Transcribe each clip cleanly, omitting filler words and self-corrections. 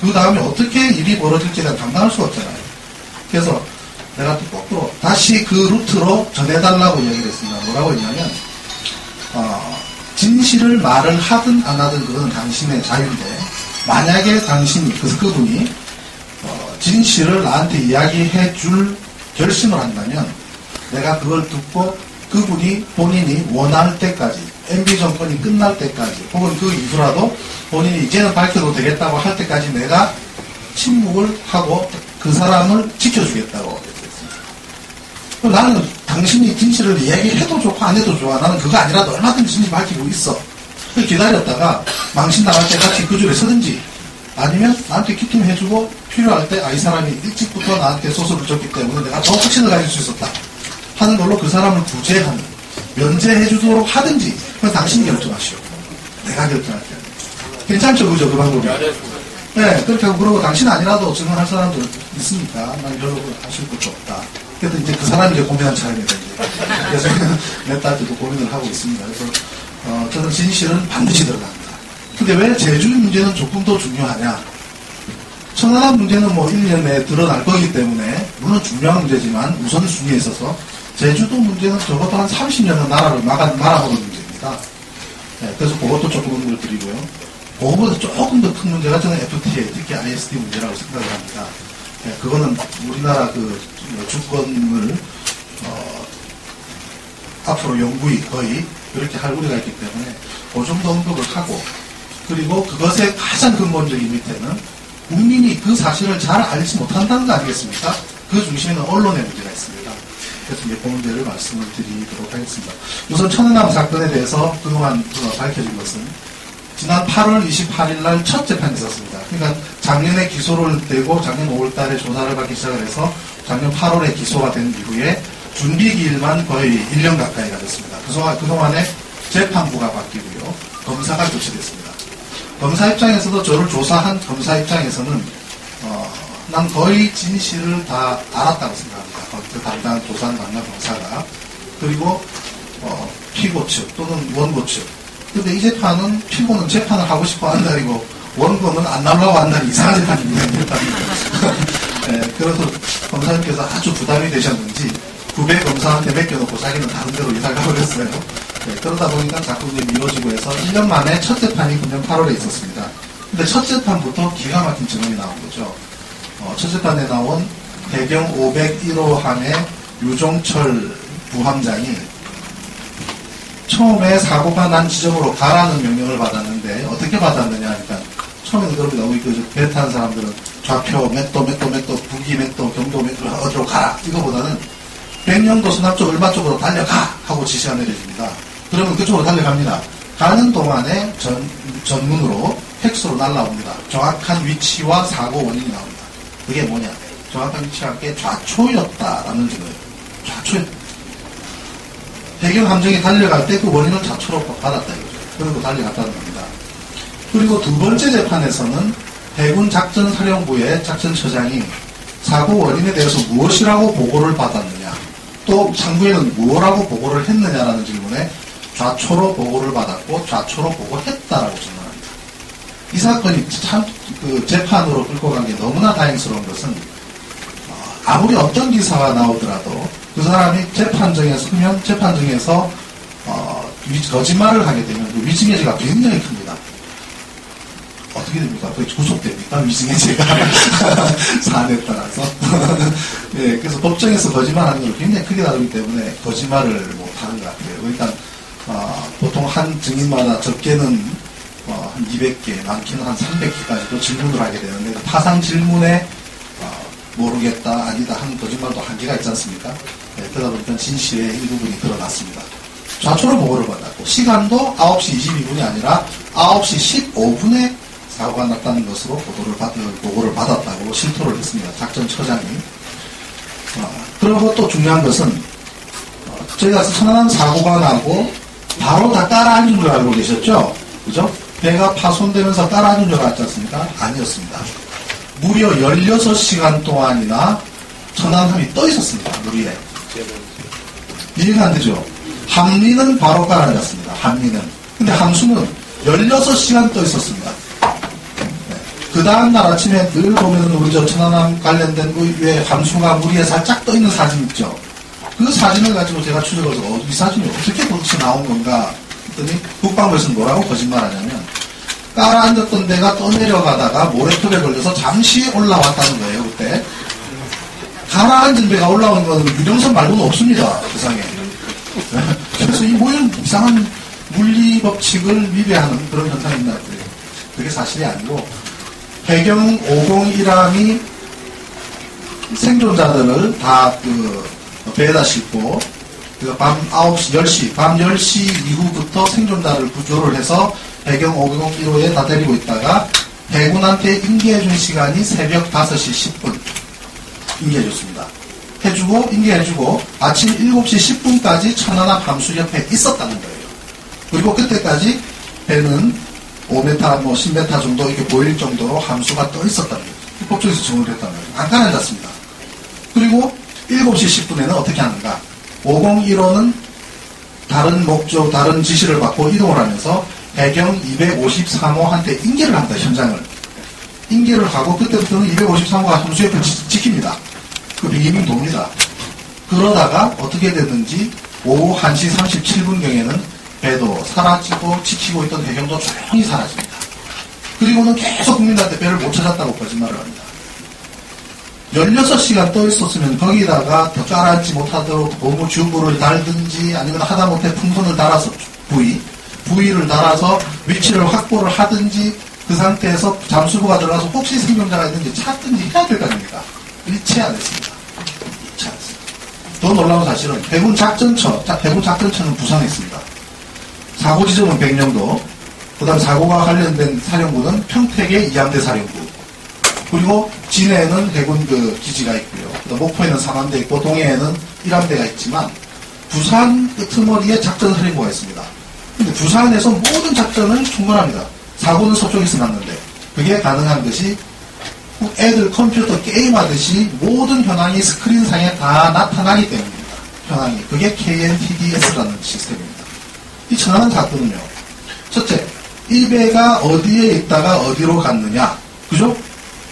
그 다음에 어떻게 일이 벌어질지에 대한 감당할 수가 없잖아요. 그래서 내가 또 거꾸로 다시 그 루트로 전해달라고 얘기를 했습니다. 뭐라고 했냐면 진실을 말을 하든 안 하든 그건 당신의 자유인데 만약에 당신이 그분이 진실을 나한테 이야기해 줄 결심을 한다면 내가 그걸 듣고 그분이 본인이 원할 때까지 MB 정권이 끝날 때까지 혹은 그 이후라도 본인이 이제는 밝혀도 되겠다고 할 때까지 내가 침묵을 하고 그 사람을 지켜주겠다고 했습니다. 나는 당신이 진실을 얘기해도 좋고 안 해도 좋아. 나는 그거 아니라도 얼마든지 진실 밝히고 있어. 기다렸다가 망신당할 때까지 그 줄에 서든지 아니면 나한테 키팅해주고 필요할 때 이 사람이 일찍부터 나한테 소설을 줬기 때문에 내가 더 확신을 가질 수 있었다 하는 걸로 그 사람을 구제하는 면제해주도록 하든지 그건 당신이 결정하시오. 내가 결정할게. 괜찮죠? 그죠? 그 방법이. 네, 그렇게 하고 그러고 당신 아니라도 증언할 사람도 있으니까 난 별로 하실 것도 없다. 그래서 이제 그 사람이 이제 고민한 차례입니다. 그래서 몇 달 때도 고민을 하고 있습니다. 그래서 저는 진실은 반드시 들어갑니다. 근데 왜 제주의 문제는 조금 더 중요하냐? 천안함 문제는 뭐 1년 내에 드러날 거기 때문에 물론 중요한 문제지만 우선순위에 있어서 제주도 문제는 적어도 한 30년은 나라를 말아보는 문제입니다. 네, 그래서 그것도 조금 언급을 드리고요. 그거보다 조금 더 큰 문제가 저는 FTA, 특히 ISD 문제라고 생각을 합니다. 네, 그거는 우리나라 그 주권을 앞으로 영구히 거의 그렇게 할 우려가 있기 때문에 그 정도 언급을 하고 그리고 그것의 가장 근본적인 밑에는 국민이 그 사실을 잘 알지 못한다는 거 아니겠습니까? 그 중심에는 언론의 문제가 있습니다. 그래서 이제 그 문제를 말씀을 드리도록 하겠습니다. 우선 천안함 사건에 대해서 그동안 밝혀진 것은 지난 8월 28일 날 첫 재판이 있었습니다. 그러니까 작년에 기소를 되고 작년 5월 달에 조사를 받기 시작을 해서 작년 8월에 기소가 된 이후에 준비기일만 거의 1년 가까이가 됐습니다. 그동안에 재판부가 바뀌고요. 검사가 교체됐습니다. 검사 입장에서도 저를 조사한 검사 입장에서는 난 거의 진실을 다 알았다고 생각합니다. 그 담당 조사한 담당 검사가. 그리고 피고 측 또는 원고 측. 근데 이 재판은 피고는 재판을 하고 싶어 한 날이고 원고는 안 나오려고 한 날이 이상한 재판입니다. 네, 그래서 검사님께서 아주 부담이 되셨는지 900 검사한테 맡겨놓고 자기는 다른 데로 이사를 가버렸어요. 네, 그러다 보니까 자꾸 이제 미뤄지고 해서 1년 만에 첫 재판이 금년 8월에 있었습니다. 근데 첫 재판부터 기가 막힌 증언이 나온 거죠. 첫 재판에 나온 대경 501호 함의 유종철 부함장이 처음에 사고가 난 지점으로 가라는 명령을 받았는데 어떻게 받았느냐 하니까 처음에는 그럽니다. 우리 배 타는 사람들은 좌표 몇 도, 북위 몇 도, 경도 몇 도, 어디로 가라. 이거보다는 백령도 서남쪽 을마 쪽으로 달려가 하고 지시가 내려집니다. 그러면 그쪽으로 달려갑니다. 가는 동안에 전문으로 팩스로 날라옵니다. 정확한 위치와 사고 원인이 나옵니다. 그게 뭐냐? 정확한 위치와 함께 좌초였다라는 증거예요. 좌초였다. 해경 함정이 달려갈 때 그 원인을 좌초로 받았다 이거죠. 그리고 달려갔다는 겁니다. 그리고 두 번째 재판에서는 해군 작전사령부의 작전처장이 사고 원인에 대해서 무엇이라고 보고를 받았느냐, 또 상부에는 무엇이라고 보고를 했느냐라는 질문에 좌초로 보고를 받았고 좌초로 보고했다라고 증언합니다. 이 사건이 참 그 재판으로 끌고 간 게 너무나 다행스러운 것은 아무리 어떤 기사가 나오더라도 그 사람이 재판정에서 거짓말을 하게 되면 그 위증해제가 굉장히 큽니다. 어떻게 됩니까? 거의 구속됩니까? 위증해제가 사안에 따라서. 네, 그래서 법정에서 거짓말하는 걸 굉장히 크게 다루기 때문에 거짓말을 못하는 것 같아요. 그러니까 보통 한 증인마다 적게는 한 200개, 많게는 한 300개까지도 질문을 하게 되는데 그 파상 질문에 모르겠다, 아니다 하는 거짓말도 한계가 있지 않습니까? 네, 그러다 보니까 진실의 일부분이 드러났습니다. 좌초로 보고를 받았고 시간도 9시 22분이 아니라 9시 15분에 사고가 났다는 것으로 보고를 받았다고 실토를 했습니다. 작전처장이. 그리고 또 중요한 것은 저희가 천안함 사고가 나고 바로 다 따라앉은 줄 알고 계셨죠? 그죠? 배가 파손되면서 따라앉은 줄 알았지 않습니까? 아니었습니다. 무려 16시간 동안이나 천안함이 떠 있었습니다. 물 위에. 이해가 안 되죠? 함리는 바로 가라앉았습니다. 함리는. 근데 함수는 16시간 떠 있었습니다. 네. 그 다음날 아침에 늘 보면은 우리 저 천안함 관련된 그 위에 함수가 물 위에 살짝 떠 있는 사진 있죠. 그 사진을 가지고 제가 추적을 해서 이 사진이 어떻게 도대체 나온 건가 했더니 국방부에서는 뭐라고 거짓말하냐면 깔아앉았던 데가 떠내려가다가 모래톱에 걸려서 잠시 올라왔다는 거예요. 그때 가라앉은 배가 올라온 건 유령선 말고는 없습니다. 세상에. 그래서 이 모양 이상한 물리 법칙을 위배하는 그런 현상이 있나 그래요. 그게 사실이 아니고 해경 501함이 생존자들을 다 배에다 싣고 밤 9시, 10시, 밤 10시 이후부터 생존자를 구조를 해서 해경 501호에 다 데리고 있다가 해군한테 인계해준 시간이 새벽 5시 10분 인계해줬습니다. 해주고 인계해주고 아침 7시 10분까지 천안함 함수 옆에 있었다는 거예요. 그리고 그때까지 배는 5m, 10m 정도 이렇게 보일 정도로 함수가 떠 있었다는 거예요. 법정에서 정을 했다는 거예요. 안 가라앉았습니다. 그리고 7시 10분에는 어떻게 하는가? 501호는 다른 목적, 다른 지시를 받고 이동을 하면서 해경 253호한테 인계를 합니다. 현장을. 인계를 하고 그때부터는 253호가 함수 옆을 지킵니다. 그 비기밍 돕니다. 그러다가 어떻게 됐는지 오후 1시 37분경에는 배도 사라지고 지키고 있던 해경도 조용히 사라집니다. 그리고는 계속 국민들한테 배를 못 찾았다고 거짓말을 합니다. 16시간 떠 있었으면 거기다가 더 깔아앉지 못하도록 고무 튜브를 달든지 아니면 하다못해 풍선을 달아서 부위를 달아서 위치를 확보를 하든지 그 상태에서 잠수부가 들어가서 혹시 생존자가 있는지 찾든지 해야 될 거 아닙니까? 일체 안 했습니다. 일체 안 했습니다. 더 놀라운 사실은 해군 작전처는 부산에 있습니다. 사고 지점은 백령도, 그 다음 사고가 관련된 사령부는 평택의 이함대 사령부, 그리고 진해에는 해군 기지가 있고요. 목포에는 상암대 있고 동해에는 일함대가 있지만 부산 끄트머리에 작전 사령부가 있습니다. 근데 부산에서 모든 작전을 총괄합니다. 사고는 서쪽에서 났는데 그게 가능한 것이 애들 컴퓨터 게임하듯이 모든 현황이 스크린상에 다 나타나기 때문입니다. 현황이. 그게 KNTDS라는 시스템입니다. 이 천안함 사건은요. 첫째, 이 배가 어디에 있다가 어디로 갔느냐. 그죠?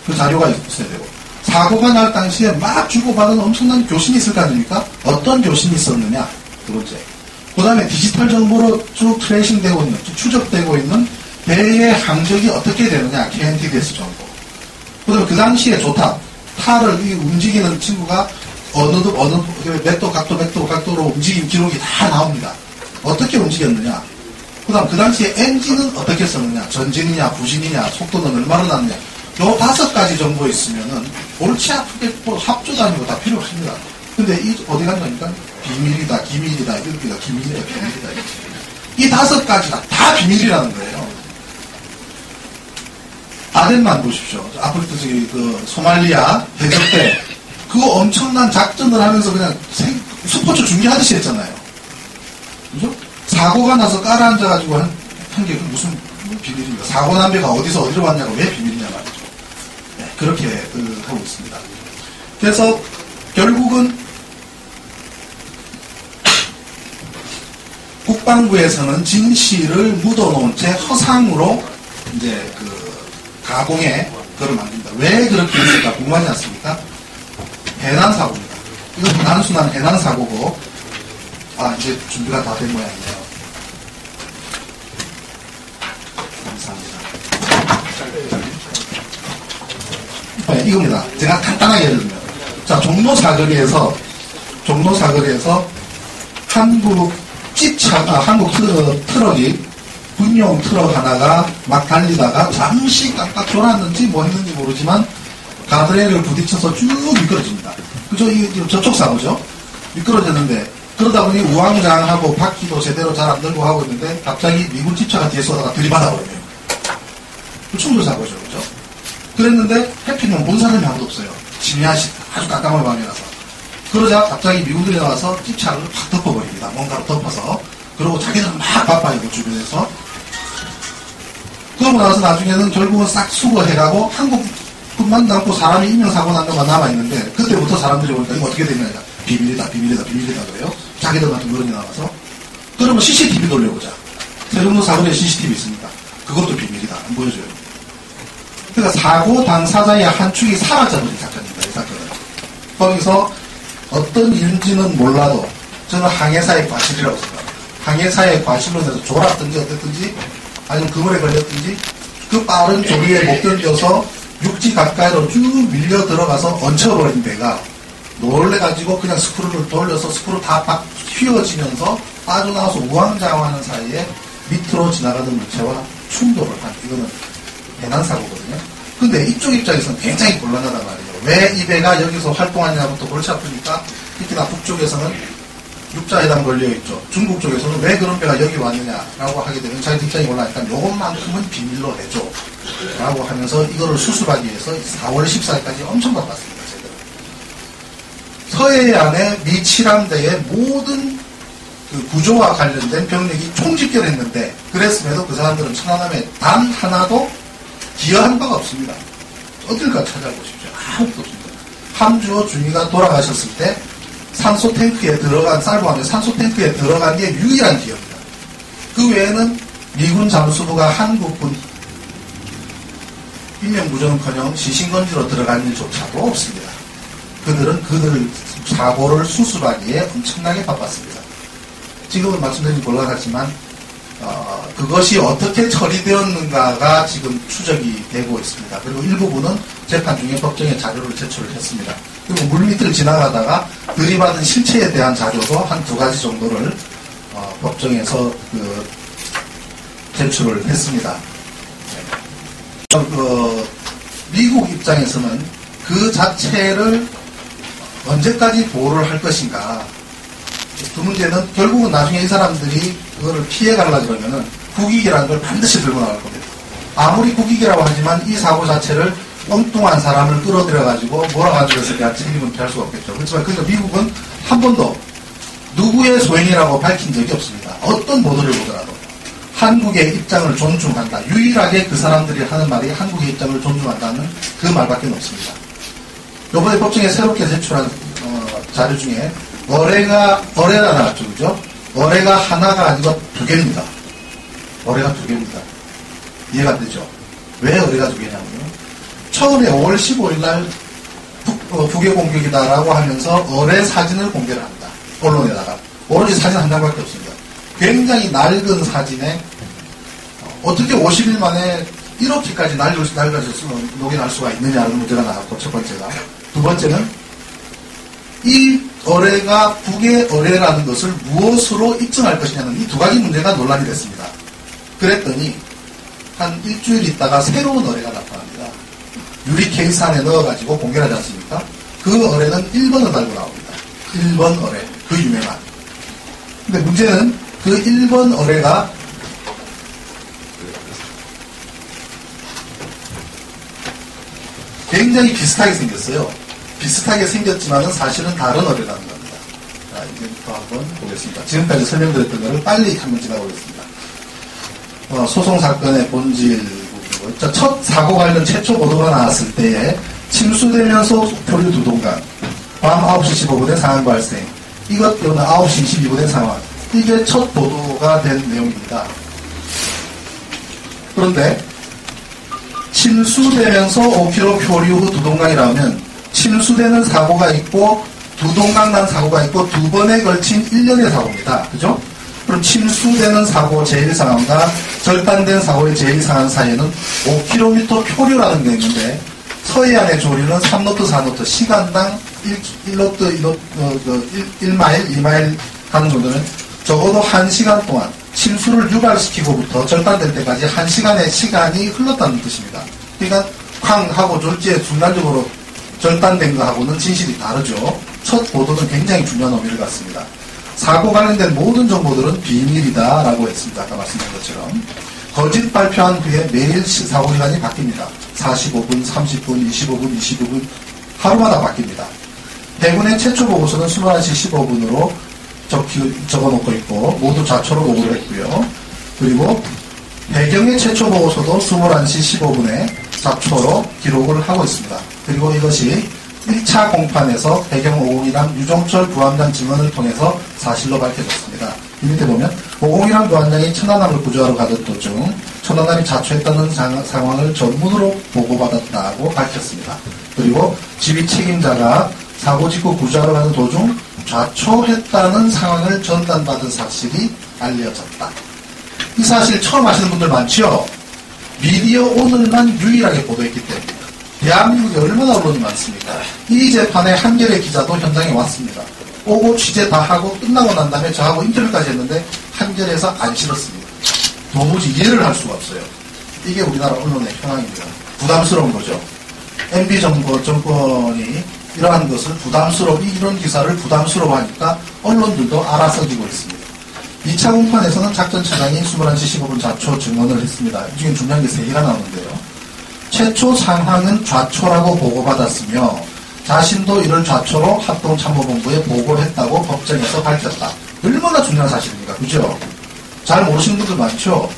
그 자료가 있어야 되고. 사고가 날 당시에 막 주고받은 엄청난 교신이 있을 거 아닙니까? 어떤 교신이 있었느냐. 두 번째. 그 다음에 디지털 정보로 쭉 트레이싱되고 있는, 쭉 추적되고 있는 배의 항적이 어떻게 되느냐. KNTDS 정보. 그 다음에 그 당시에 조탑, 탈을 움직이는 친구가 어느 맥도, 각도로 움직인 기록이 다 나옵니다. 어떻게 움직였느냐. 그 다음 그 당시에 엔진은 어떻게 썼느냐. 전진이냐, 부진이냐, 속도는 얼마나 났느냐. 요 5가지 정보 있으면은 옳지 아프게 합조 다니고 다 필요 없습니다. 근데 이 어디 간다니까? 비밀이다, 기밀이다, 이렇게다, 기밀이다, 비밀이다. 이 5가지가 다 비밀이라는 거예요. 아덴만 보십시오. 아프리카 소말리아 대전 때 그 엄청난 작전을 하면서 그냥 스포츠 중계하듯이 했잖아요. 그죠? 사고가 나서 깔아앉아가지고 한 게 무슨 비밀입니까? 사고 난 배가 어디서 어디로 왔냐고 왜 비밀이냐 말이죠. 네, 그렇게 하고 있습니다. 그래서 결국은 국방부에서는 진실을 묻어놓은 채 허상으로 이제 가공에 그걸 만듭니다. 왜 그렇게 했을까 궁금하지 않습니까? 해난사고입니다. 이건 단순한 해난사고고, 이제 준비가 다 된 모양이네요. 감사합니다. 네, 이겁니다. 제가 간단하게 예를 들면. 자, 종로 사거리에서 한국 트럭이 군용 트럭 하나가 막 달리다가 잠시 깜빡 졸았는지 뭐 했는지 모르지만 가드레일을 부딪혀서 쭉 미끄러집니다. 그죠? 저쪽 사고죠? 미끄러졌는데 그러다 보니 우왕좌왕하고 바퀴도 제대로 잘 안 들고 하고 있는데 갑자기 미군 집차가 뒤에서 오다가 들이받아버려요. 충돌 사고죠. 그죠? 그랬는데 해피는 본 사람이 아무도 없어요. 지미하시 아주 깜깜한 밤이라서. 그러자 갑자기 미군들이 나와서 집차를 확 덮어버립니다. 뭔가로 덮어서. 그리고 자기들은 막 바빠요. 그 주변에서. 그러고 나서 나중에는 결국은 싹 수거해가고 한국뿐만 남고 사람이 인명사고 난 것만 남아있는데 그때부터 사람들이 보니까 이거 어떻게 되냐. 비밀이다 그래요. 자기들 같은 어른이 나와서. 그러면 CCTV 돌려보자. 세종로 사거리에 CCTV 있습니다. 그것도 비밀이다. 안 보여줘요. 그러니까 사고 당사자의 한 축이 사라져버린 사건입니다. 이 사건은. 거기서 어떤 이유인지는 몰라도 저는 항해사의 과실이라고 생각합니다. 항해사의 과실로 인해서 졸았든지 어땠든지 아니면 그물에 걸렸든지 그 빠른 조리에 못 견뎌서 육지 가까이로 쭉 밀려 들어가서 얹혀버린 배가 놀래가지고 그냥 스크루를 돌려서 스크루 다 휘어지면서 빠져나와서 우왕좌왕하는 사이에 밑으로 지나가던 물체와 충돌을 한 이거는 해난사고거든요. 근데 이쪽 입장에서는 굉장히 곤란하단 말이에요. 왜 이 배가 여기서 활동하냐부터 골치 아프니까 특히나 북쪽에서는 육자회담 걸려있죠. 중국 쪽에서는 왜 그런 배가 여기 왔느냐라고 하게 되면 자기 입장이 올라가니까 요것만큼은 비밀로 해줘 라고 하면서 이거를 수습하기 위해서 4월 14일까지 엄청 바빴습니다. 서해안의 미 7함대의 모든 그 구조와 관련된 병력이 총집결했는데 그랬음에도 그 사람들은 천안함에 단 하나도 기여한 바가 없습니다. 어딜까 찾아보십시오. 아무것도 없습니다. 함주호 중위가 돌아가셨을 때 산소 탱크에 들어간, 쌀보함에 산소 탱크에 들어간 게 유일한 기여입니다. 그 외에는 미군 잠수부가 한국군 인명구조는커녕 시신건지로 들어간 일조차도 없습니다. 그들은 그들 사고를 수습하기에 엄청나게 바빴습니다. 지금은 말씀드리긴 곤란하지만 그것이 어떻게 처리되었는가가 지금 추적이 되고 있습니다. 그리고 일부분은 재판 중에 법정에 자료를 제출을 했습니다. 그리고 물밑을 지나가다가 들이받은 실체에 대한 자료도 한 2가지 정도를 법정에서 제출을 했습니다. 미국 입장에서는 그 자체를 언제까지 보호를 할 것인가. 그 문제는 결국은 나중에 이 사람들이 그거를 피해가려고 그러면은 국익이라는 걸 반드시 들고 나갈 겁니다. 아무리 국익이라고 하지만 이 사고 자체를 엉뚱한 사람을 끌어들여가지고 몰아가지고 해서 대한 책임은 피할 수가 없겠죠. 그렇지만 그러니까 미국은 한 번도 누구의 소행이라고 밝힌 적이 없습니다. 어떤 보도를 보더라도 한국의 입장을 존중한다. 유일하게 그 사람들이 하는 말이 한국의 입장을 존중한다는 그 말밖에 없습니다. 이번에 법정에 새롭게 제출한 자료 중에 어뢰가 나왔죠. 그죠? 어뢰가 하나가 아니고 2개입니다. 어뢰가 2개입니다. 이해가 안 되죠? 왜 어뢰가 2개냐면요. 처음에 5월 15일 날 북의 공격이다라고 하면서 어뢰 사진을 공개를 합니다. 언론에다가. 오로지 사진 한 장밖에 없습니다. 굉장히 낡은 사진에 어떻게 50일 만에 이렇게까지 녹여날 수가 있느냐는 문제가 나왔고, 첫 번째가. 두 번째는 이 어뢰가 북의 어뢰라는 것을 무엇으로 입증할 것이냐는 이 2가지 문제가 논란이 됐습니다. 그랬더니 한 일주일 있다가 새로운 어뢰가 나타납니다. 유리 케이스 안에 넣어가지고 공개하지 않습니까? 그 어뢰는 1번을 달고 나옵니다. 1번 어뢰. 그 유명한. 근데 문제는 그 1번 어뢰가 굉장히 비슷하게 생겼어요. 비슷하게 생겼지만은 사실은 다른 어뢰라는 겁니다. 자, 이제부터 한번 보겠습니다. 지금까지 설명드렸던 것을 빨리 한번 지나보겠습니다. 소송사건의 본질 부분이고, 첫 사고 관련 최초 보도가 나왔을 때에 침수되면서 표류 두동강, 밤 9시 15분에 상황 발생, 이것 때문에 9시 22분에 상황, 이게 첫 보도가 된 내용입니다. 그런데 침수되면서 5km 표류 후 두동강이라면 침수되는 사고가 있고 두동강 난 사고가 있고 2번에 걸친 1년의 사고입니다. 그죠? 그럼 침수되는 사고 제1상황과 절단된 사고의 제1상황 사이에는 5km 표류라는 게 있는데 서해안의 조류는 3노트, 4노트, 시간당 1노트, 1마일, 2마일 하는 정도는 적어도 1시간 동안 침수를 유발시키고부터 절단될 때까지 1시간의 시간이 흘렀다는 뜻입니다. 그러니까 쾅 하고 졸지에 순간적으로 절단된 거하고는 진실이 다르죠. 첫 보도는 굉장히 중요한 의미를 갖습니다. 사고 관련된 모든 정보들은 비밀이다라고 했습니다. 아까 말씀드린 것처럼. 거짓 발표한 후에 매일 사고 시간이 바뀝니다. 45분, 30분, 25분, 25분 하루마다 바뀝니다. 대군의 최초 보고서는 21시 15분으로 적어놓고 있고 모두 좌초로 보고를 했고요. 그리고 배경의 최초 보고서도 21시 15분에 좌초로 기록을 하고 있습니다. 그리고 이것이 1차 공판에서 배경 501함 유종철 부함장 증언을 통해서 사실로 밝혀졌습니다. 이 밑에 보면 501함 부함장이 천안함을 구조하러 가던 도중 천안함이 자초했다는 상황을 전문으로 보고받았다고 밝혔습니다. 그리고 지휘 책임자가 사고 직후 구조하러 가는 도중 좌초했다는 상황을 전달받은 사실이 알려졌다. 이 사실 처음 아시는 분들 많죠? 미디어 오늘만 유일하게 보도했기 때문에. 대한민국에 얼마나 언론이 많습니까? 이 재판에 한겨레 기자도 현장에 왔습니다. 오고 취재 다 하고 끝나고 난 다음에 저하고 인터뷰까지 했는데 한겨레에서 안 실었습니다. 도무지 이해를 할 수가 없어요. 이게 우리나라 언론의 현황입니다. 부담스러운 거죠. MB 정권이 이러한 것을 이런 기사를 부담스러워하니까 언론들도 알아서기고 있습니다. 2차 공판에서는 작전차장이 21시 15분 좌초 증언을 했습니다. 이 중에 중요한 게 3개가 나오는데요. 최초 상황은 좌초라고 보고받았으며 자신도 이를 좌초로 합동참모본부에 보고를 했다고 법정에서 밝혔다. 얼마나 중요한 사실입니까? 그죠? 잘 모르시는 분들 많죠?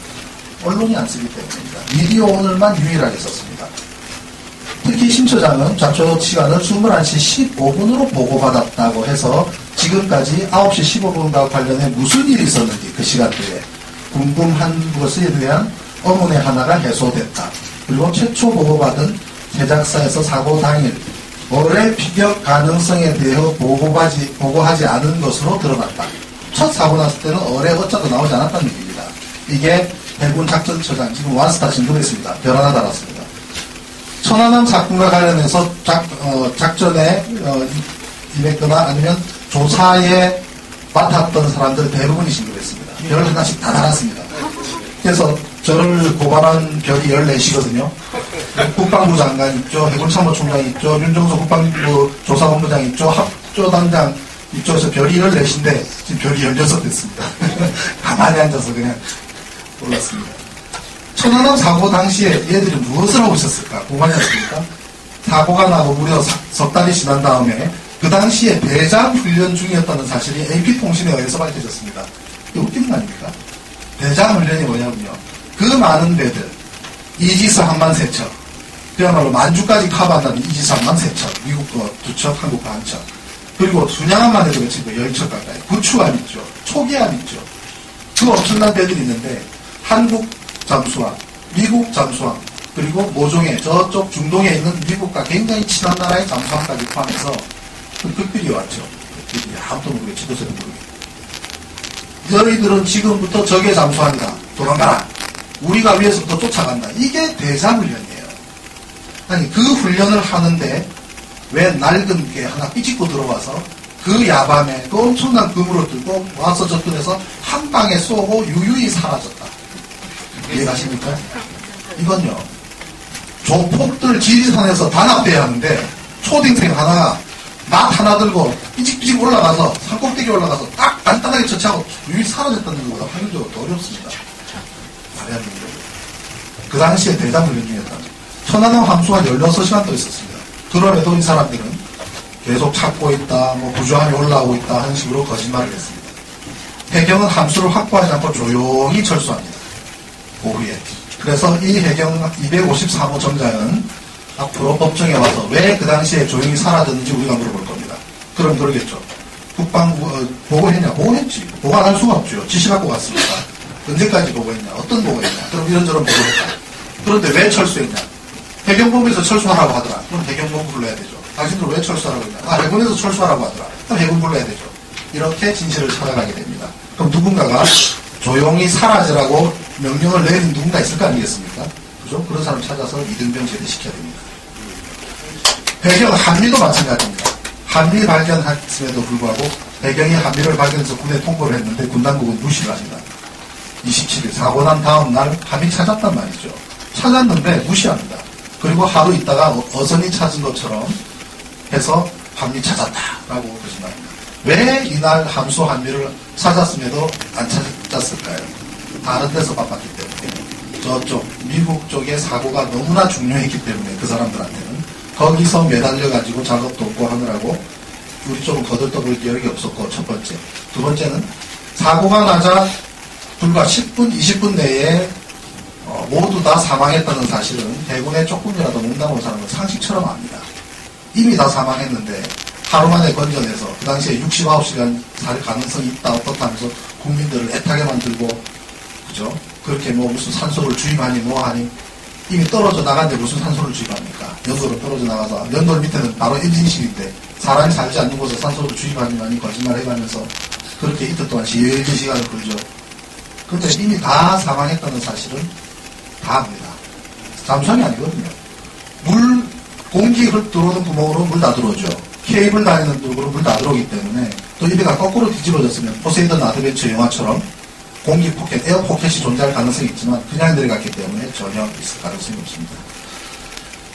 언론이 안 쓰기 때문입니다. 미디어 오늘만 유일하게 썼습니다. 특히 심 처장은 좌초 시간을 21시 15분으로 보고받았다고 해서 지금까지 9시 15분과 관련해 무슨 일이 있었는지 그 시간대에 궁금한 것에 대한 의문의 하나가 해소됐다. 그리고 최초 보고받은 제작사에서 사고 당일 어뢰 피격 가능성에 대해 보고하지 않은 것으로 드러났다. 첫 사고 났을 때는 어뢰 어짜도 나오지 않았다는 얘기입니다. 이게 해군 작전처장 지금 완스타 진급했습니다. 별 하나 달았습니다. 천안함 사건과 관련해서 작전에 임했거나 아니면 조사에 맡았던 사람들 대부분이 진급했습니다. 별 하나씩 다 달았습니다. 그래서 저를 고발한 별이 14시거든요. 국방부 장관 있죠, 해군참모총장 있죠, 윤정수 국방부 조사본부장 있죠, 합조단장 있죠. 그래서 별이 14시인데 지금 별이 16 됐습니다. 가만히 앉아서 그냥 올랐습니다. 천안함 사고 당시에 얘들이 무엇을 하고 있었을까? 궁금하셨습니까? 사고가 나고 무려 석 달이 지난 다음에 그 당시에 대장 훈련 중이었다는 사실이 AP통신에 의해서 밝혀졌습니다. 이게 웃긴 거 아닙니까? 대장 훈련이 뭐냐면요. 그 많은 배들, 이지스 한만 3척, 그야말로 만주까지 커버한다는 이지스 한만 3척, 미국 거 2척, 한국 거 1척, 그리고 순양함만 해도 그렇지 10척 가까이, 구추함 있죠, 초계함 있죠. 그 엄청난 배들이 있는데 한국 잠수함, 미국 잠수함, 그리고 모종에 저쪽 중동에 있는 미국과 굉장히 친한 나라의 잠수함까지 포함해서 극비리 왔죠. 아무도 모르게 지도세도 모르게. 너희들은 지금부터 적의 잠수함이다. 도망가라. 우리가 위에서부터 쫓아간다. 이게 대장훈련이에요. 아니 그 훈련을 하는데 왜 낡은 게 하나 삐집고 들어와서 그 야밤에 그 엄청난 그물을 들고 와서 접근해서 한 방에 쏘고 유유히 사라졌다. 이해가십니까? 이건요. 조폭들 지리산에서 단합돼야 하는데 초딩생 하나가 막 하나 들고 삐직삐직 올라가서 산꼭대기 올라가서 딱 간단하게 처치하고 유유히 사라졌다는 것보다 확률적으로 더 어렵습니다. 말이 안 됩니다. 그 당시에 대장훈련 중이었다. 천안함 함수가 16시간 더 있었습니다. 그럼에도 이 사람들은 계속 찾고 있다, 구조함이 올라오고 있다 하는 식으로 거짓말을 했습니다. 해경은 함수를 확보하지 않고 조용히 철수합니다. 오후에. 그래서 이 해경 253호 정장은 앞으로 법정에 와서 왜 그 당시에 조용히 사라졌는지 우리가 물어볼 겁니다. 그럼 그러겠죠. 국방부 보고했냐? 보고했지. 보고 안 할 수가 없죠. 지시 갖고 갔습니다. 언제까지 보고했냐? 어떤 보고했냐? 그럼 이런저런 보고했다. 그런데 왜 철수했냐? 해경본부에서 철수하라고 하더라. 그럼 해경본부 불러야 되죠. 당신들 왜 철수하라고 했냐? 해군에서 철수하라고 하더라. 그럼 해군 불러야 되죠. 이렇게 진실을 찾아가게 됩니다. 그럼 누군가가 조용히 사라지라고 명령을 내린 누군가 있을 거 아니겠습니까? 그죠? 그런 사람 찾아서 이등병 제대시켜야 됩니다. 배경 한미도 마찬가지입니다. 한미 발견했음에도 불구하고 배경이 한미를 발견해서 군에 통보를 했는데 군 당국은 무시를 합니다. 27일 사고 난 다음 날 한미 찾았단 말이죠. 찾았는데 무시합니다. 그리고 하루 있다가 어선이 찾은 것처럼 해서 한미 찾았다라고 거짓말합니다. 왜 이날 함수 한미를 찾았음에도 안 찾았을까요? 다른 데서 바빴기 때문에. 저쪽 미국 쪽의 사고가 너무나 중요했기 때문에 그 사람들한테는 거기서 매달려가지고 작업도 없고 하느라고 우리 쪽은 거들떠볼 여력이 없었고 첫 번째. 두 번째는 사고가 나자 불과 10분, 20분 내에 모두 다 사망했다는 사실은 해군에 조금이라도 몸담은 사람은 상식처럼 압니다. 이미 다 사망했는데 하루 만에 건져내서 그 당시에 69시간 살 가능성이 있다 어떻다 하면서 국민들을 애타게 만들고 그죠? 그렇게 뭐 무슨 산소를 주입하니 뭐 하니 이미 떨어져 나간데 무슨 산소를 주입합니까? 연도로 떨어져 나가서 연돌 밑에는 바로 엔진실인데 사람이 살지 않는 곳에 산소를 주입하니 거짓말 해가면서 그렇게 이틀 동안 지혜의 시간을 걸죠. 근데 이미 다 사망했다는 사실은 다 압니다. 잠수함이 아니거든요. 공기 들어오는 구멍으로 물 다 들어오죠. 케이블 다니는 쪽으로 물 다 들어오기 때문에 또 이 배가 거꾸로 뒤집어졌으면 포세이돈 아드벤처 영화처럼 공기 포켓, 에어 포켓이 존재할 가능성이 있지만 그냥 내려갔기 때문에 전혀 있을 가능성이 없습니다.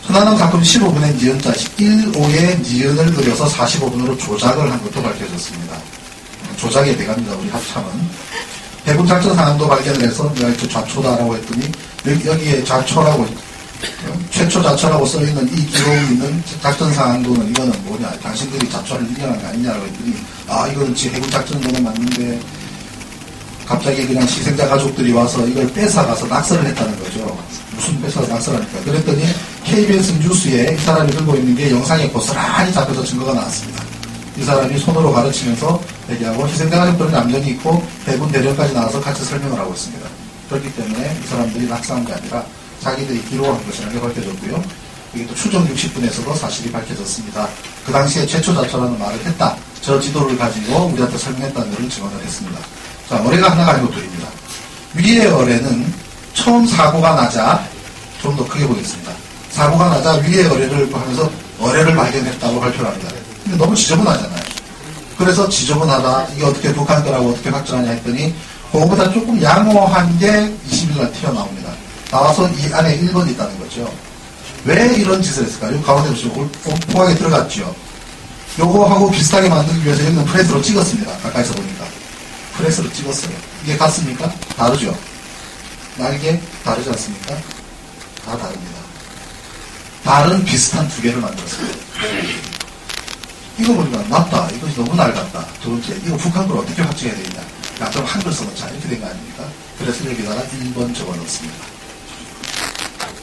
천안함 사건 15분의 니은자식 1호의 니은을 그려서 45분으로 조작을 한 것도 밝혀졌습니다. 조작에 대갑니다. 우리 합참은. 해군 작전 상황도 발견을 해서 내가 이렇게 좌초다라고 했더니 여기에 좌초라고 최초 좌초라고 써있는 이 기록 있는 작전 상황도는 이거는 뭐냐, 당신들이 좌초를 인정한 거 아니냐라고 했더니 이거는 지금 해군 작전도는 맞는데 갑자기 그냥 희생자 가족들이 와서 이걸 뺏어가서 낙서를 했다는 거죠. 무슨 뺏어서 낙서를 합니까? 그랬더니 KBS 뉴스에 이 사람이 들고 있는 게 영상에 고스란히 잡혀서 증거가 나왔습니다. 이 사람이 손으로 가르치면서 얘기하고 희생자 가족들은 얌전히 있고 해군 대령까지 나와서 같이 설명을 하고 있습니다. 그렇기 때문에 이 사람들이 낙서한 게 아니라 자기들이 기록한 것이라는 게 밝혀졌고요. 이게 또 추정 60분에서도 사실이 밝혀졌습니다. 그 당시에 최초 자초라는 말을 했다. 저 지도를 가지고 우리한테 설명했다는 것을 증언을 했습니다. 자, 어뢰가 하나가 아니고 둘입니다. 위의 어뢰는 처음 사고가 나자 좀 더 크게 보겠습니다. 사고가 나자 위의 어뢰를 하면서 어뢰를 발견했다고 발표를 합니다. 근데 너무 지저분하잖아요. 그래서 지저분하다. 이게 어떻게 북한 거라고 어떻게 확정하냐 했더니 그거보다 조금 양호한 게 20일날 튀어나옵니다. 나와서 이 안에 1번이 있다는 거죠. 왜 이런 짓을 했을까요? 가운데 보시면 옴포하게 들어갔죠. 요거하고 비슷하게 만들기 위해서 여기는 프레스로 찍었습니다. 가까이서 보니까. 프레스로 찍었어요. 이게 같습니까? 다르죠. 날개 다르지 않습니까? 다 다릅니다. 다른 비슷한 두 개를 만들었어요. 이거 보니까 맞다. 이것이 너무 낡았다. 두 번째, 이거 북한 걸 어떻게 확정해야 되냐. 야, 그럼 한글 써놓자. 이렇게 된 거 아닙니까? 그래서 여기다가 1번 적어넣습니다.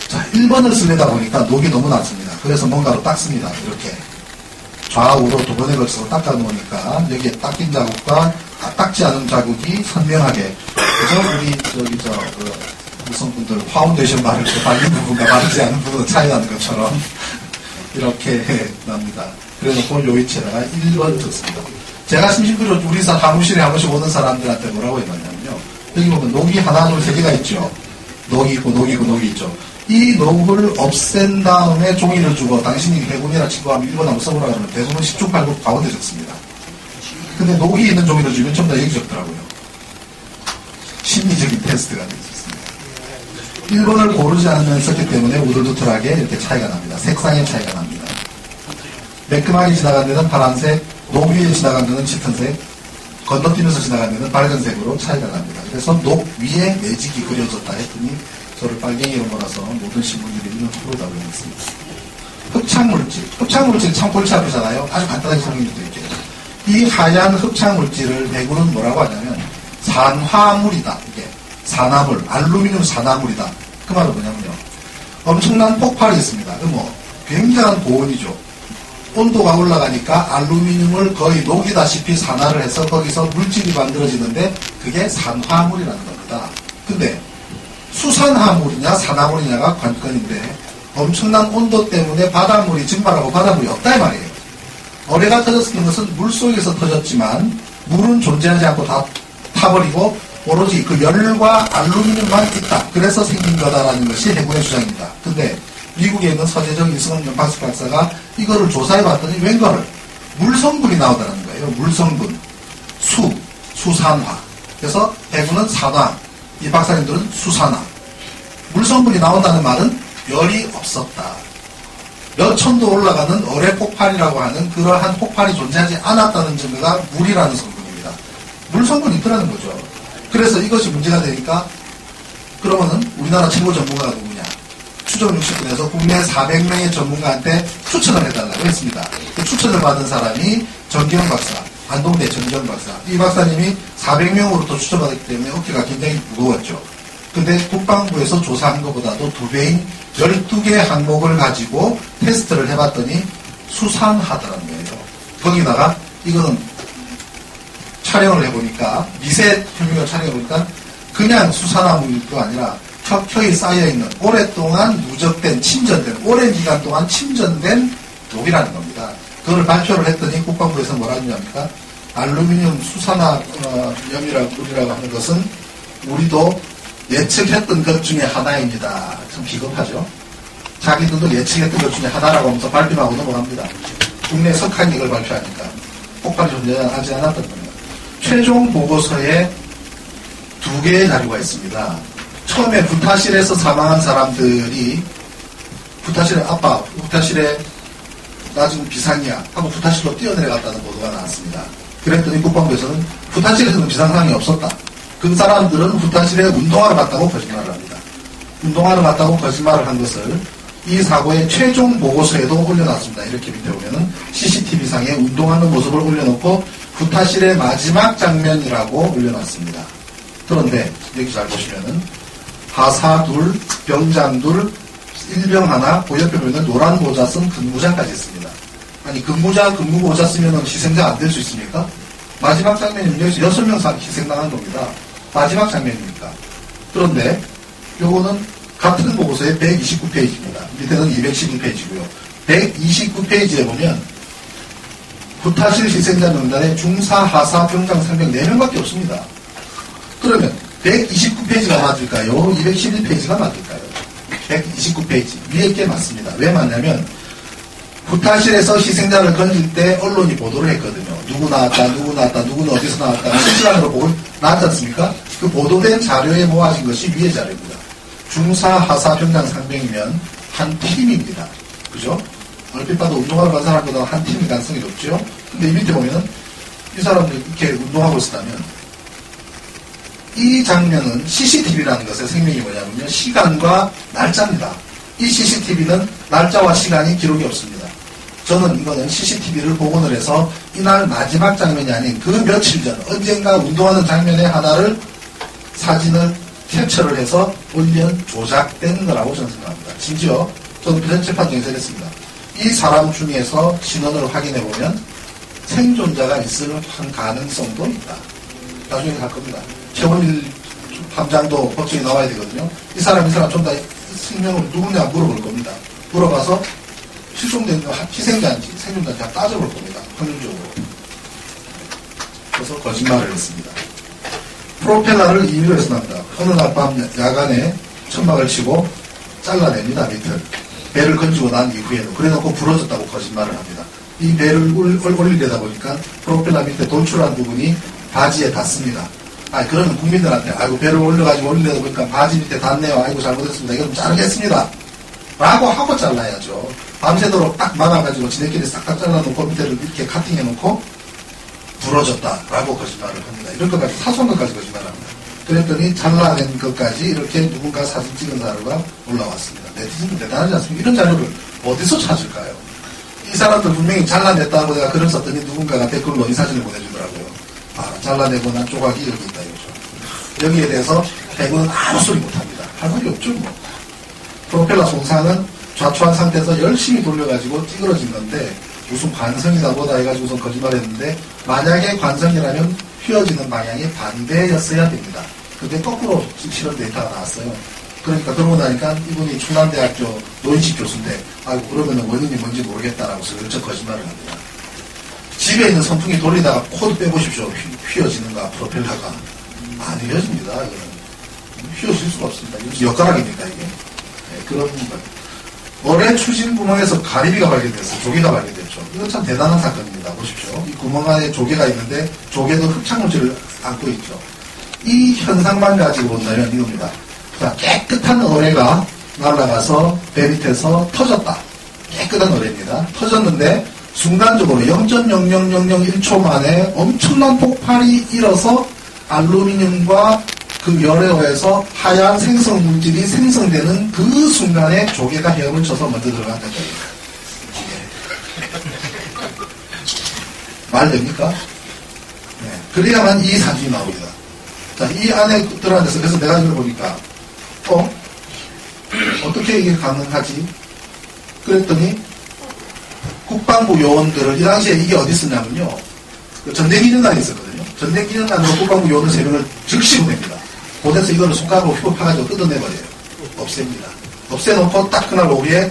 자, 1번을 쓰려다 보니까 녹이 너무 낮습니다. 그래서 뭔가로 닦습니다. 이렇게. 좌우로 두 번에 걸쳐서 닦아 놓으니까 여기에 닦인 자국과 닦지 않은 자국이 선명하게. 그죠? 우리, 무슨 분들 파운데이션 바를 때 바른 부분과 바르지 않은 부분은 차이 나는 것처럼 이렇게 납니다. 그래놓고 요 위치에다가 1번 썼습니다. 제가 심심풀이 우리 사무실에 한 번씩 오는 사람들한테 뭐라고 했냐면요. 여기 보면 녹이 하나, 둘, 세 개가 있죠. 녹이 있고, 녹이 있고, 녹이 있죠. 이 녹을 없앤 다음에 종이를 주고 당신이 해군이라 치고 하면 1번 한번 써보라 그러면 대부분 10중 8구 가운데 적습니다. 근데 녹이 있는 종이를 주면 전부 다 여기 적더라고요. 심리적인 테스트가 되었습니다. 1번을 고르지 않으면 썼기 때문에 우둘두툴하게 이렇게 차이가 납니다. 색상의 차이가 납니다. 매끈하게 지나간 데는 파란색, 녹 위에 지나간 데는 짙은색, 건너뛰면서 지나간 데는 빨간색으로 차이가 납니다. 그래서 녹 위에 매직이 그려졌다 했더니 저를 빨갱이로 몰아서 모든 신문들이 있는 프로다고 했습니다. 흡착물질. 흡착물질 참 골치 아프잖아요. 아주 간단하게 설명해 드릴게요. 이 하얀 흡착물질을 해군은 뭐라고 하냐면 산화물이다. 이게 산화물, 알루미늄 산화물이다. 그 말은 뭐냐면요. 엄청난 폭발이 있습니다. 굉장한 고온이죠. 온도가 올라가니까 알루미늄을 거의 녹이다시피 산화를 해서 거기서 물질이 만들어지는데 그게 산화물이라는 겁니다. 근데 수산화물이냐 산화물이냐가 관건인데 엄청난 온도 때문에 바닷물이 증발하고 바닷물이 없다 이 말이에요. 어뢰가 터졌는 것은 물속에서 터졌지만 물은 존재하지 않고 다 타버리고 오로지 그 열과 알루미늄만 있다. 그래서 생긴 거다라는 것이 해군의 주장입니다. 근데 미국에 있는 서재정 이승원 박사가 이거를 조사해봤더니 웬거를 물성분이 나오더라는 거예요. 물성분, 수산화. 그래서 해군은 산화, 이 박사님들은 수산화. 물성분이 나온다는 말은 열이 없었다. 몇 천도 올라가는 어뢰 폭발이라고 하는 그러한 폭발이 존재하지 않았다는 증거가 물이라는 성분입니다. 물 성분이 있더라는 거죠. 그래서 이것이 문제가 되니까 그러면은 우리나라 최고 전문가가 누구냐? 추정 60분에서 국내 400명의 전문가한테 추천을 해달라고 했습니다. 그 추천을 받은 사람이 전기영 박사, 안동대 전기영 박사. 이 박사님이 400명으로부터 추천받았기 때문에 어깨가 굉장히 무거웠죠. 근데 국방부에서 조사한 것보다도 2배인 12개의 항목을 가지고 테스트를 해봤더니 수산하더라는 거예요. 거기다가 이거는 촬영을 해보니까 미세 표면을 촬영해보니까 그냥 수산화물도 아니라 켜켜이 쌓여있는 오랫동안 누적된 침전된 오랜 기간 동안 침전된 독이라는 겁니다. 그걸 발표를 했더니 국방부에서 뭐라 하냐니까 알루미늄 수산화염이라고 하는 것은 우리도 예측했던 것 중에 하나입니다. 참 비겁하죠. 자기들도 예측했던 것 중에 하나라고 하면서 발표하고 넘어갑니다. 국내 석한익을 발표하니까 폭발이 존재하지 않았던 겁니다. 최종 보고서에 두 개의 자료가 있습니다. 처음에 부타실에서 사망한 사람들이 부타실에 나 지금 비상이야 하고 부타실로 뛰어내려갔다는 보도가 나왔습니다. 그랬더니 국방부에서는 부타실에서는 비상상이 없었다. 그 사람들은 부타실에 운동하러 갔다고 거짓말을 합니다. 운동하러 갔다고 거짓말을 한 것을 이 사고의 최종 보고서에도 올려놨습니다. 이렇게 밑에 보면은 CCTV상에 운동하는 모습을 올려놓고 부타실의 마지막 장면이라고 올려놨습니다. 그런데 여기 잘 보시면은 하사 둘, 병장 둘, 일병 하나, 그 옆에 보면 노란 모자 쓴 근무자까지 있습니다. 아니 근무모자 쓰면은 희생자 안 될 수 있습니까? 마지막 장면이면 여기서 6명 희생당한 겁니다. 마지막 장면이니까. 그런데 요거는 같은 보고서의 129페이지입니다. 밑에는 211페이지고요. 129페이지에 보면 부타실 희생자 명단에 중사, 하사, 병장, 상병 4명밖에 없습니다. 그러면 129페이지가 맞을까요? 211페이지가 맞을까요? 129페이지. 위에 게 맞습니다. 왜 맞냐면 부타실에서 희생자를 건질 때 언론이 보도를 했거든요. 누구 나왔다, 누구는 어디서 나왔다, 실시간으로 보고 나왔지 않습니까? 그 보도된 자료에 모아진 것이 위의 자료입니다. 중사, 하사, 병장, 상병이면 한 팀입니다. 그죠? 얼핏 봐도 운동하러 간 사람보다 한 팀일 가능성이 높죠? 근데 이 밑에 보면 이 사람들 이렇게 운동하고 있었다면 이 장면은 CCTV라는 것의 생명이 뭐냐면요. 시간과 날짜입니다. 이 CCTV는 날짜와 시간이 기록이 없습니다. 저는 이거는 CCTV를 복원을 해서 이날 마지막 장면이 아닌 그 며칠 전 언젠가 운동하는 장면의 하나를 사진을 캡처를 해서 올린 조작된 거라고 저는 생각합니다. 심지어 저는 비전재판 중에서 했습니다. 이 사람 중에서 신원을 확인해 보면 생존자가 있을 가능성도 있다. 나중에 갈 겁니다. 최원일 함장도 법정에 나와야 되거든요. 이 사람 좀 더 생명을 누구냐 물어볼 겁니다. 물어봐서 실종된 희생자인지 생존자인지 따져볼 겁니다. 확률적으로. 그래서 거짓말을 했습니다. 프로펠러를 임의로 해서 납니다. 어느 날 밤 야간에 천막을 치고 잘라냅니다. 밑을. 배를 건지고 난 이후에도 그래놓고 부러졌다고 거짓말을 합니다. 이 배를 올리려다 보니까 프로펠러 밑에 돌출한 부분이 바지에 닿습니다. 그러면 국민들한테 아이고 배를 올려가지고 올리려다 보니까 바지 밑에 닿네요. 아이고 잘못했습니다. 이거 좀 자르겠습니다. 라고 하고 잘라야죠. 밤새도록 딱 막아가지고 지네끼리 싹 잘라놓고 밑에를 이렇게 카팅해놓고 부러졌다라고 거짓말을 합니다. 이런 것까지 사소한 것까지 거짓말합니다. 그랬더니 잘라낸 것까지 이렇게 누군가 사진 찍은 자료가 올라왔습니다. 네티즌도 대단하지 않습니까? 이런 자료를 어디서 찾을까요? 이 사람들 분명히 잘라냈다고 내가 글을 썼더니 누군가가 댓글로 이 사진을 보내주더라고요. 잘라내고 난 조각이 여기 있다 이거죠. 여기에 대해서 해군은 아무 소리 못합니다. 할 말이 없죠 뭐. 프로펠러 송사는 좌초한 상태에서 열심히 돌려가지고 찌그러진 건데 무슨 관성이다 보다 해가지고서 거짓말했는데 만약에 관성이라면 휘어지는 방향이 반대였어야 됩니다. 근데 거꾸로 실험 데이터가 나왔어요. 그러니까 그러고 나니까 이분이 충남대학교 노인식 교수인데 그러면 원인이 뭔지 모르겠다라고 슬쩍 거짓말을 합니다. 집에 있는 선풍기 돌리다가 코드 빼보십시오. 휘어지는가 프로펠러가 안 휘어집니다. 이거는 휘어질 수가 없습니다. 이것이 엿가락입니까 이게? 네, 그런 거예요. 올해 추진 구멍에서 가리비가 발견됐어요. 조개가 발견됐죠. 이건 참 대단한 사건입니다. 보십시오. 이 구멍 안에 조개가 있는데 조개도 흡착물질을 안고 있죠. 이 현상만 가지고 본다면 이겁니다. 자, 깨끗한 어뢰가 날아가서 배 밑에서 터졌다. 깨끗한 어뢰입니다. 터졌는데 순간적으로 0.00001초 만에 엄청난 폭발이 일어서 알루미늄과 그 열에서 하얀 생성 물질이 생성되는 그 순간에 조개가 헤엄을 쳐서 먼저 들어간다는 거예요. 말 됩니까? 네. 그래야만 이 사진이 나옵니다. 자, 이 안에 들어앉아서 그래서 내가 이걸 보니까 어떻게 이게 가능하지? 그랬더니 국방부 요원들을 이 당시에 이게 어디 있었냐면요. 전대기념단이 있었거든요. 전대기념단으로 국방부 요원을 3명을 즉시 보냅니다. 보내서 이거를 손가락으로 휘고 파가지고 뜯어내버려요. 없앱니다. 없애놓고 딱 그날 오후에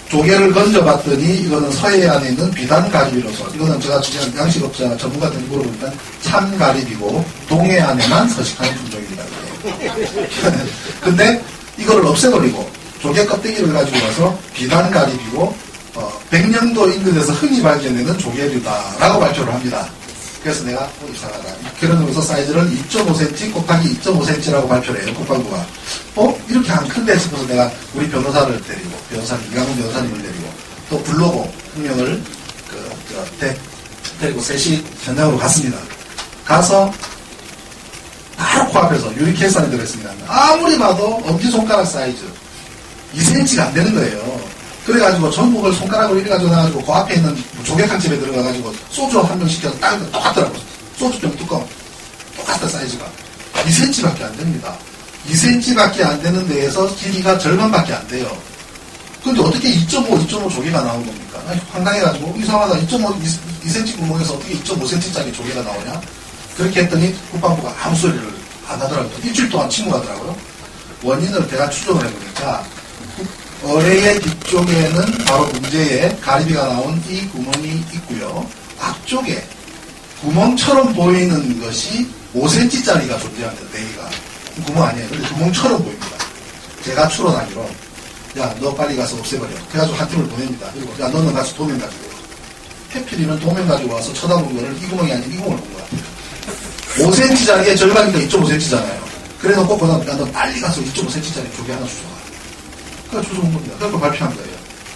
조개를 건져봤더니 이거는 서해안에 있는 비단가리비로서 이거는 제가 지금 양식업자 전문가들한테 물어보니까 참가리비고 동해안에만 서식하는 품종입니다. 근데 이거를 없애버리고 조개 껍데기를 가지고 와서 비단가리비고 백령도 인근에서 흔히 발견되는 조개류다라고 발표를 합니다. 그래서 내가 이상하다. 그런 의미에서 사이즈를 2.5cm 곱하기 2.5cm라고 발표를 해요. 국방부가. 이렇게 안 큰데 싶어서 내가 우리 변호사를 데리고 이강훈 변호사님을 데리고 또 블로거 흥명을 데리고 셋이 현장으로 갔습니다. 가서 바로 코앞에서 유리케이스안에 들어있습니다. 아무리 봐도 엄지손가락 사이즈 2cm가 안 되는 거예요. 그래가지고 전복을 손가락으로 이래가지고 나가지고 그 앞에 있는 조개탕집에 들어가가지고 소주 한 병 시켜서 딱 똑같더라고. 소주병 뚜껑 똑같다. 사이즈가 2cm밖에 안 됩니다. 2cm밖에 안 되는 데에서 길이가 절반밖에 안 돼요. 근데 어떻게 2.5 조개가 나오는 겁니까? 황당해가지고 이상하다. 2cm 구멍에서 어떻게 2.5cm짜리 조개가 나오냐? 그렇게 했더니 국방부가 아무 소리를 안 하더라고요. 일주일 동안 침묵하더라고요. 원인을 제가 추정을 해보니까 어뢰의 뒤쪽에는 바로 문제의 가리비가 나온 이 구멍이 있고요. 앞쪽에 구멍처럼 보이는 것이 5cm짜리가 존재합니다. 4개가. 구멍 아니에요. 근데 구멍처럼 보입니다. 제가 추론하기로 야, 너 빨리 가서 없애버려. 그래가지고 한 팀을 보냅니다. 그리고 야, 너는 가서 도면 가지고. 해피리는 도면 가지고 와서 쳐다본 거를 이 구멍이 아닌 이 구멍을 본 것 같아요. 5cm짜리의 절반이니까 2.5cm잖아요. 그래놓고 그다음 너 빨리 가서 2.5cm짜리 조개 하나 주워와. 그래서 주워온 겁니다. 그래서 발표한 거예요.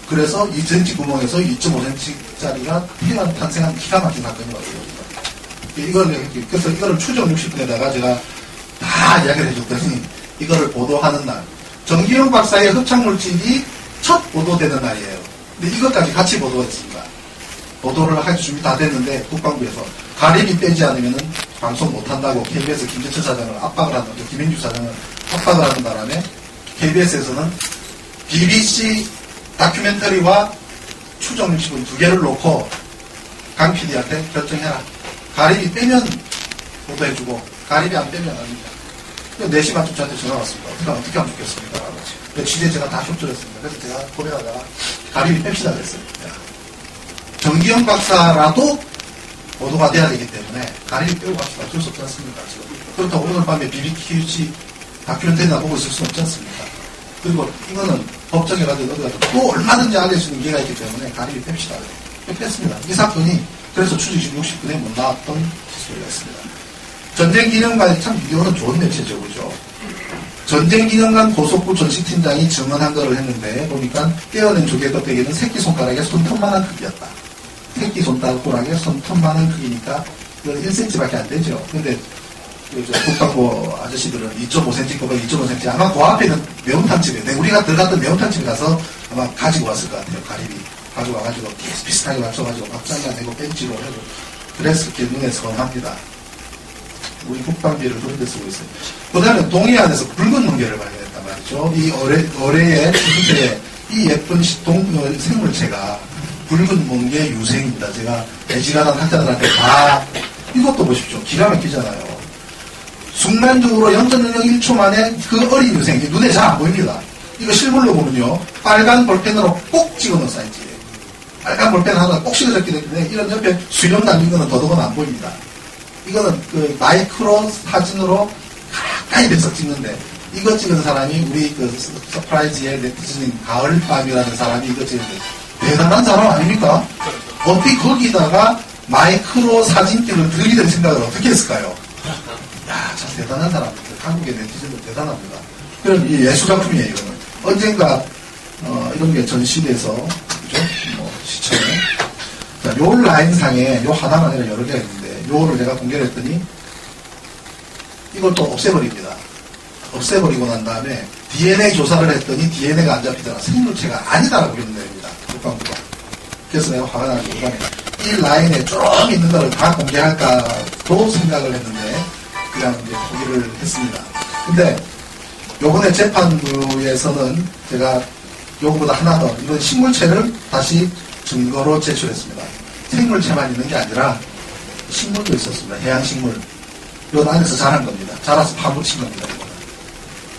그래서 2cm 구멍에서 2.5cm짜리가 탄생한 기가 막힌 사건이 왔어요. 그래서 이거를 추정 60분에다가 제가 다 이야기를 해줬더니 이거를 보도하는 날 정기영 박사의 흡착물질이 첫 보도되는 날이에요. 근데 이것까지 같이 보도했습니다. 보도를 할 준비 다 됐는데 국방부에서 가리비 빼지 않으면 방송 못한다고 KBS 김재철 사장을 압박을 하는 김인주 사장을 압박을 하는 바람에 KBS에서는 BBC 다큐멘터리와 추정 60분 2개를 놓고 강 PD한테 결정해라. 가리비 빼면 보도해주고 가리비 안 빼면 아닙니다. 4시 반쯤 저한테 전화 왔습니다. 어떻게 하면 좋겠습니까? 취재 제가 다 협조했습니다. 그래서 제가 고민하다가 가리비 뺍시다 그랬어요. 정기영 박사라도 보도가 돼야 되기 때문에 가리비 빼고 갑시다. 어쩔 수 없지 않습니까? 그렇다고 오늘 밤에 BBQC 다큐멘터리나 보고 있을 수는 없지 않습니까? 그리고 이거는 법정에 가도 어디 가도 또 얼마든지 알릴 수 있는 기회가 있기 때문에 가리비 뺍시다. 뺐습니다. 이 사건이 그래서 추정식 60분에 못 나왔던 기소가 있습니다. 전쟁기념관, 참 이거는 좋은 매체죠, 그죠? 전쟁기념관 고속부 전식팀장이 증언한 거를 했는데 보니까 떼어낸 조개 껍데기는 새끼손가락의 손톱만한 크기였다. 새끼손가락의 손톱만한 크기니까 1cm밖에 안 되죠. 근데 국방부 아저씨들은 2.5cm 곱하기 2.5cm 아마 그 앞에 있는 매운탕집에 우리가 들어갔던 매운탕집에 가서 아마 가지고 왔을 것 같아요. 가리비 가지고 와가지고 비슷하게 맞춰가지고 막장가 내고 벤치로 해도 그랬을게 눈에 선합니다. 우리 국방비를 그런 데 쓰고 있어요. 그 다음에 동해안에서 붉은 멍게를 발견했단 말이죠. 이 어뢰의 형태의 이 예쁜 생물체가 붉은 멍게 유생입니다. 제가 애지간한 학자들한테 다 이것도 보십시오. 기가 막히잖아요. 순간적으로 0.01초 만에 그 어린 유생이 눈에 잘 안 보입니다. 이거 실물로 보면요. 빨간 볼펜으로 꼭 찍어놓은 사이즈예요. 빨간 볼펜 하나 꼭 찍어졌기 때문에 이런 옆에 수염 남긴 거는 더더군 안 보입니다. 이거는 그 마이크로 사진으로 가까이 돼서 찍는데 이거 찍은 사람이 우리 그 서프라이즈의 네티즌인 가을밤이라는 사람이 이거 찍는데 대단한 사람 아닙니까? 어떻게 거기다가 마이크로 사진기를 들이댈 생각을 어떻게 했을까요? 야, 참 대단한 사람들. 한국의 네티즌들 대단합니다. 그럼 이 예술작품이에요, 이거는. 언젠가 이런 게 전시돼서 그죠? 시청에 자, 요 라인상에 요 하나가 아니라 여러 개가 있는데 요거를 내가 공개를 했더니 이걸 또 없애버립니다. 없애버리고 난 다음에 DNA 조사를 했더니 DNA가 안 잡히잖아. 생물체가 아니다라고 결론냅니다. 국방부가. 그래서 내가 화가 나서 그다음에 이 라인에 쭉 있는 거를 다 공개할까도 생각을 했는데 그냥 이제 포기를 했습니다. 근데 요번에 재판부에서는 제가 요거보다 하나 더 이건 식물체를 다시 증거로 제출했습니다. 생물체만 있는 게 아니라 식물도 있었습니다. 해양식물. 이건 안에서 자란 겁니다. 자라서 파묻힌 겁니다. 이거는.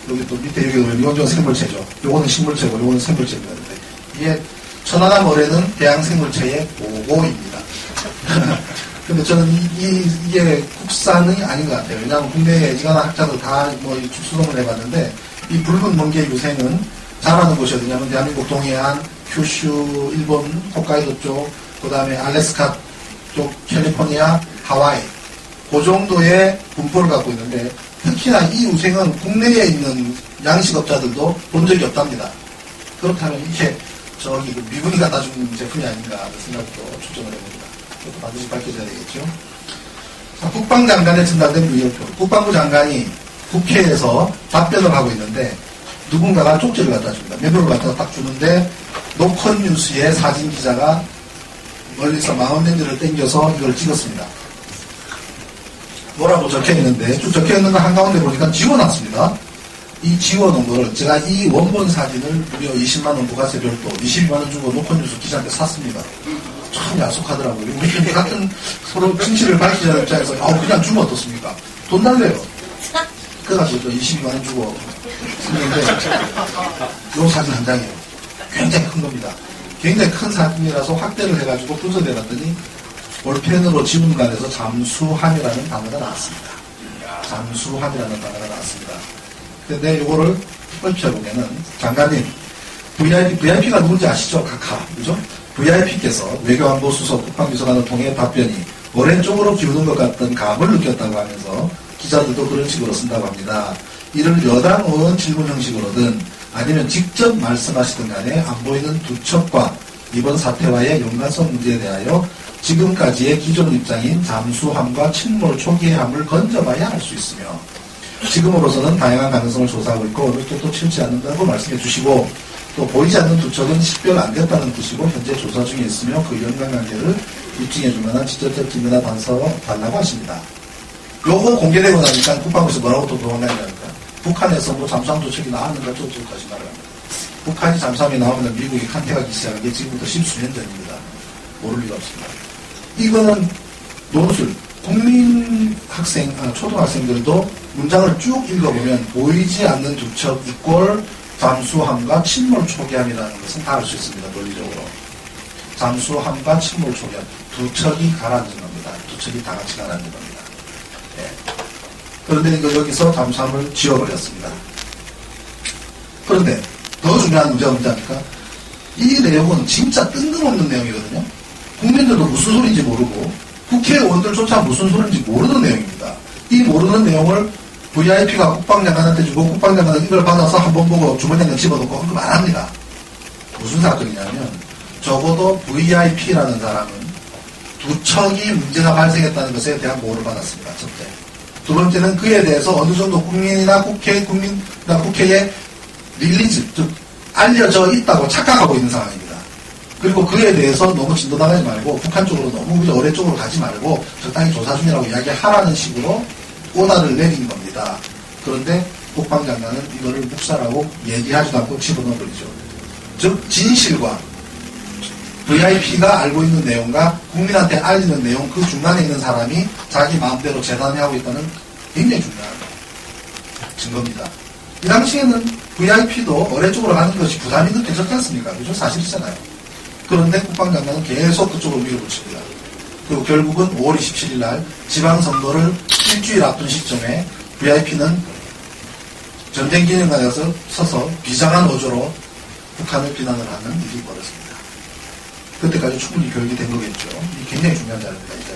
여기 또 밑에 여기 이건 생물체죠. 요거는 식물체고 요거는 생물체입니다. 이게 천안함 어뢰는 해양 생물체의 보고입니다. 근데 저는 이게 국산이 아닌 것 같아요. 왜냐하면 국내에 이간한 학자들 다 뭐 수동을 해봤는데 이 붉은 멍게 유생은 자라는 곳이 어디냐면 대한민국 동해안, 큐슈, 일본, 홋카이도 쪽, 그 다음에 알래스카 쪽, 캘리포니아, 하와이 그 정도의 분포를 갖고 있는데 특히나 이 유생은 국내에 있는 양식업자들도 본 적이 없답니다. 그렇다면 이게 저기 미군이 갖다 준 제품이 아닌가 하는 생각도 추정을 해봅니다. 그것도 반드시 밝혀져야 되겠죠. 자, 국방장관에 전달된 위협표. 국방부 장관이 국회에서 답변을 하고 있는데 누군가가 쪽지를 갖다 줍니다. 메모를 갖다 딱 주는데 노컷뉴스의 사진 기자가 멀리서 망원렌즈를 땡겨서 이걸 찍었습니다. 뭐라고 적혀 있는데 쭉 적혀 있는 거 한가운데 보니까 지워놨습니다. 이 지워놓은 거를 제가 이 원본 사진을 무려 20만원 부가세 별도 22만원 주고 노컷뉴스 기자한테 샀습니다. 참 약속하더라고요. 우리 같은 서로 진실을 밝히자는 입장에서 그냥 주면 어떻습니까? 돈 달래요. 그래가지고 22만원 주고 샀는데 요 사진 한 장이에요. 굉장히 큰 겁니다. 굉장히 큰 사진이라서 확대를 해가지고 분석해봤더니 볼펜으로 지문관에서 잠수함이라는 단어가 나왔습니다. 잠수함이라는 단어가 나왔습니다. 근데 요거를 펼쳐보면은 장관님 VIP가 누군지 아시죠? 각하 그죠? VIP께서 외교안보 수석 국방비서관을 통해 답변이 오랜 쪽으로 기우는 것 같던 감을 느꼈다고 하면서 기자들도 그런 식으로 쓴다고 합니다. 이를 여당 의원 질문 형식으로든 아니면 직접 말씀하시든 간에 안 보이는 두 척과 이번 사태와의 연관성 문제에 대하여 지금까지의 기존 입장인 잠수함과 침몰 초기함을 건져봐야 할 수 있으며 지금으로서는 다양한 가능성을 조사하고 있고 어느 쪽도 치우지 않는다고 말씀해 주시고 또 보이지 않는 두 척은 식별 안 됐다는 뜻이고 현재 조사 중에 있으며 그 연관관계를 입증해 줄 만한 직접적 증거나 단서 달라고 하십니다. 요거 공개되고 나니까 국방부에서 뭐라고 또 도망가냐니까 북한에서 뭐 잠수함 두 척이 나왔는가 저쪽까지 말을 합니다. 북한이 잠수함이 나오면 미국이 간택하기 시작한 게 지금부터 십수년 전입니다. 모를 리가 없습니다. 이거는 논술 국민 학생, 초등학생들도 문장을 쭉 읽어보면 보이지 않는 두 척 이꼴 잠수함과 침몰 초기함이라는 것은 다 알 수 있습니다. 논리적으로. 잠수함과 침몰 초기함. 두 척이 가라앉은 겁니다. 두 척이 다 같이 가라앉은 겁니다. 네. 그런데 이거 여기서 잠수함을 지워버렸습니다. 그런데 더 중요한 문제가 뭔지아니까 이 내용은 진짜 뜬금없는 내용이거든요. 국민들도 무슨 소리인지 모르고 국회의원들조차 무슨 소리인지 모르는 내용입니다. 이 모르는 내용을 VIP가 국방장관한테 주고 국방장관은 이걸 받아서 한번 보고 주머니에 집어넣고 언급 안 합니다. 무슨 사건이냐면 적어도 VIP라는 사람은 두 척이 문제가 발생했다는 것에 대한 보호를 받았습니다. 첫째. 두 번째는 그에 대해서 어느 정도 국민이나 국회에 릴리즈, 즉 알려져 있다고 착각하고 있는 상황입니다. 그리고 그에 대해서 너무 진도당하지 말고 북한 쪽으로 너무 어뢰 쪽으로 가지 말고 적당히 조사 중이라고 이야기하라는 식으로 오다를 내린 겁니다. 그런데 국방장관은 이거를 묵살하고 얘기하지도 않고 집어넣어버리죠. 즉 진실과 VIP가 알고 있는 내용과 국민한테 알리는 내용 그 중간에 있는 사람이 자기 마음대로 재단하고 있다는 굉장히 중요한 증거입니다. 이 당시에는 VIP도 어뢰 쪽으로 가는 것이 부담이 느껴졌지 않습니까? 그죠? 사실이잖아요. 그런데 국방장관은 계속 그쪽으로 밀어붙입니다. 그리고 결국은 5월 27일 날 지방선거를 일주일 앞둔 시점에 VIP는 전쟁기념관에서 서서 비장한 어조로 북한을 비난을 하는 일이 벌어집니다. 그때까지 충분히 교육이 된 거겠죠. 이게 굉장히 중요한 자료입니다. 이제.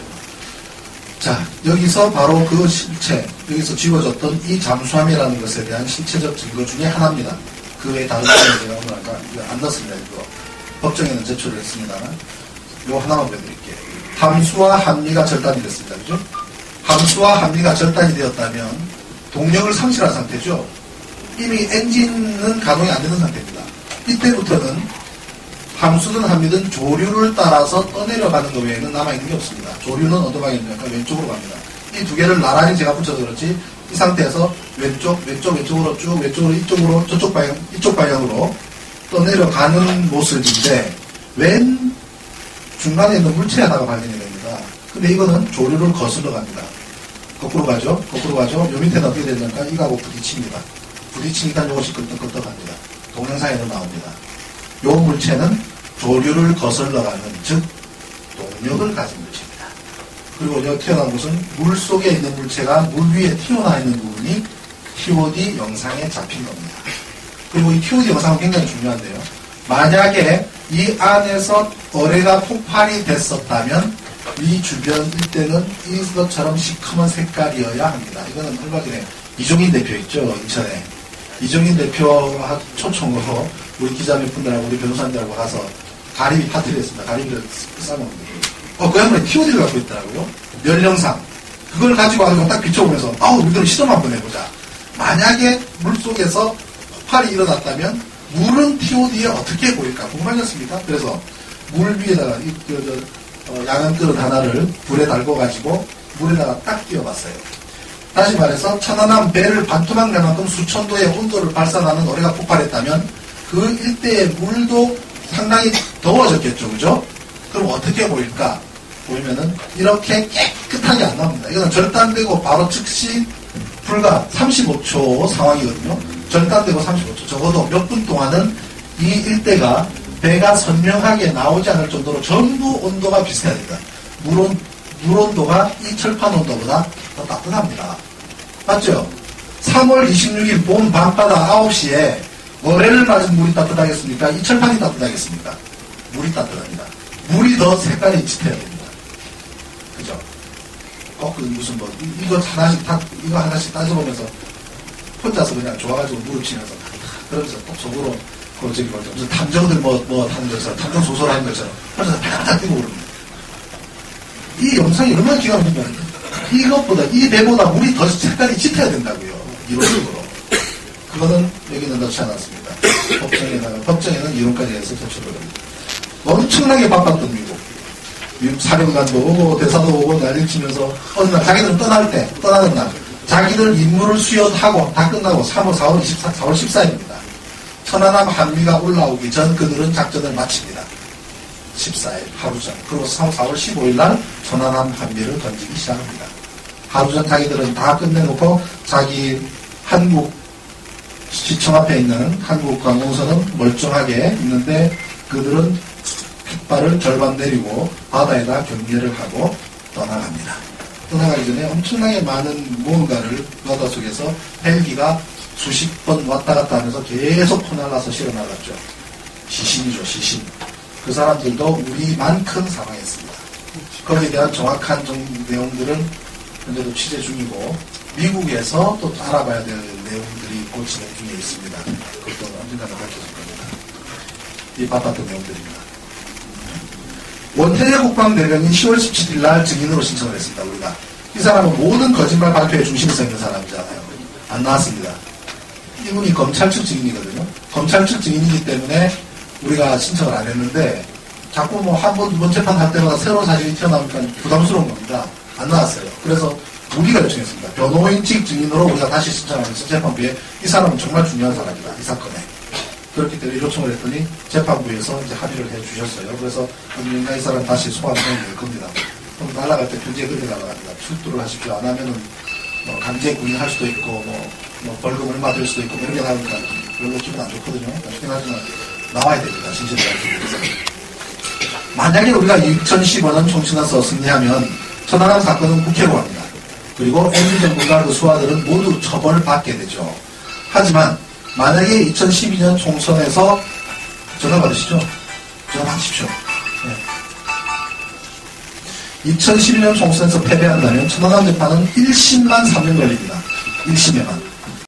자, 여기서 바로 그 실체, 여기서 지워졌던 이 잠수함이라는 것에 대한 실체적 증거 중에 하나입니다. 그 외에 다른 거는 제가 오늘 아까 안 넣었습니다. 이거. 법정에는 제출을 했습니다만 이거 하나만 보여드릴게요. 함수와 함리가 절단이 됐습니다. 그죠? 함수와 함리가 절단이 되었다면 동력을 상실한 상태죠. 이미 엔진은 가동이 안 되는 상태입니다. 이때부터는 함수든 함리든 조류를 따라서 떠내려가는 것 외에는 남아있는 게 없습니다. 조류는 어느 방향입니까? 왼쪽으로 갑니다. 이 두 개를 나란히 제가 붙여서 그렇지 이 상태에서 왼쪽으로 쭉 왼쪽으로 이쪽으로 이쪽 방향으로 떠내려가는 모습인데 웬 중간에 있는 물체 하나가 발견이 됩니다. 근데 이거는 조류를 거슬러 갑니다. 거꾸로 가죠. 요 밑에는 어떻게 되냐니까 이거하고 부딪힙니다. 부딪히니까 요것이 끄떡끄떡합니다. 동영상에도 나옵니다. 요 물체는 조류를 거슬러가는, 즉 동력을 가진 물체입니다. 그리고 여기 튀어나온 것은 물 속에 있는 물체가 물 위에 튀어나와 있는 부분이 TOD 영상에 잡힌 겁니다. 그리고 이 TOD 영상은 굉장히 중요한데요. 만약에 이 안에서 어뢰가 폭발이 됐었다면 이 주변 일대는 이것처럼 시커먼 색깔이어야 합니다. 이거는 얼마 전에 이종인 대표 있죠, 인천에. 이종인 대표 초청으로 우리 기자 몇 분들하고 우리 변호사님들하고 가서 가리비 파티를 했습니다. 가리비를 싸먹는데. 그 양반이 TOD를 갖고 있더라고요. 멸령상. 그걸 가지고 딱 비춰보면서, 우리들은 시험 한번 해보자. 만약에 물 속에서 폭발이 일어났다면, 물은 TOD에 어떻게 보일까? 궁금하셨습니까? 그래서 물 위에다가, 양은 그릇 하나를 불에 달궈가지고, 물에다가 딱 띄워봤어요. 다시 말해서, 천안함 배를 반토막 낼 만큼 수천 도의 온도를 발산하는 어뢰가 폭발했다면, 그 일대의 물도 상당히 더워졌겠죠, 그죠? 그럼 어떻게 보일까? 보이면은 이렇게 깨끗하게 안 나옵니다. 이거는 절단되고 바로 즉시 불과 35초 상황이거든요. 절단되고 35초. 적어도 몇 분 동안은 이 일대가 배가 선명하게 나오지 않을 정도로 전부 온도가 비슷해야 됩니다. 물 온도가 이 철판 온도보다 더 따뜻합니다. 맞죠? 3월 26일 봄 밤바다 9시에 어뢰를 맞은 물이 따뜻하겠습니까? 이 철판이 따뜻하겠습니까? 물이 따뜻합니다. 물이 더 색깔이 짙어야 됩니다. 그죠? 무슨 이거 하나씩 따져보면서 혼자서 그냥 좋아가지고 무릎치면서 그러면서 꼭 속으로 무슨 탐정들 하는 것처럼 탐정 소설 하는 것처럼 혼자서 팍 뛰고 그럽니다. 이 영상이 얼마나 기가 막히냐면 이것보다 이 배보다 물이 더 색깔이 짙어야 된다고요. 이론적으로. 그거는 여기는 넣지 않았습니다. 법정에는 이론까지 해서 제출을 합니다. 엄청나게 바빴던 미국 사령관도 오고 대사도 오고 난리 치면서 어느 날 자기들은 떠나는 날 자기들 임무를 수행하고 다 끝나고 4월 14일입니다. 천안함 한미가 올라오기 전 그들은 작전을 마칩니다. 14일 하루 전. 그리고 4월 15일 날 천안함 한미를 던지기 시작합니다. 하루 전 자기들은 다 끝내놓고 자기 한국 시청 앞에 있는 한국 관공서는 멀쩡하게 있는데 그들은 핏발을 절반 내리고 바다에다 경계를 하고 떠나갑니다. 떠나가기 전에 엄청나게 많은 무언가를 바닷속에서 헬기가 수십 번 왔다 갔다 하면서 계속 포날라서 실어나갔죠. 시신이죠, 시신. 그 사람들도 우리만큼 사망했습니다. 거기에 대한 정확한 내용들은 현재도 취재 중이고 미국에서 또 알아봐야 될 내용들이 있고 진행 중에 있습니다. 그것도 언젠가 밝혀질 겁니다. 이 바빴던 내용들입니다. 원태재 국방대변인 10월 17일 날 증인으로 신청을 했습니다. 우리가. 이 사람은 모든 거짓말 발표에 중심에 서 있는 사람이잖아요. 안 나왔습니다. 이분이 검찰 측 증인이거든요. 검찰 측 증인이기 때문에 우리가 신청을 안 했는데 자꾸 한 번, 두 번 재판할 때마다 새로운 사실이 튀어나오니까 부담스러운 겁니다. 안 나왔어요. 그래서 우리가 요청했습니다. 변호인 측 증인으로 우리가 다시 신청하면서 재판부에 이 사람은 정말 중요한 사람이다. 이 사건에. 그렇기 때문에 요청을 했더니 재판부에서 이제 합의를 해 주셨어요. 그래서 언젠가 이 사람 다시 소환해 낼 겁니다. 그럼 날아갈 때 편지에 그렇게 날아갑니다. 출두를 하십시오. 안 하면은 강제 구인할 수도 있고 벌금 얼마 될 수도 있고 이런 게 나오니까 별로 기분 안 좋거든요. 나중에 하지만 나와야 됩니다. 진실을 알기 위해서. 만약에 우리가 2015년 총선에서 승리하면 천안함 사건은 국회로 갑니다. 그리고 MB정부가 그 수하들은 모두 처벌받게 되죠. 하지만 만약에 2012년 총선에서 전화 받으시죠? 전화 받으십시오. 네. 2012년 총선에서 패배한다면 천안함 재판은 1심만 3년 걸립니다. 1심에만.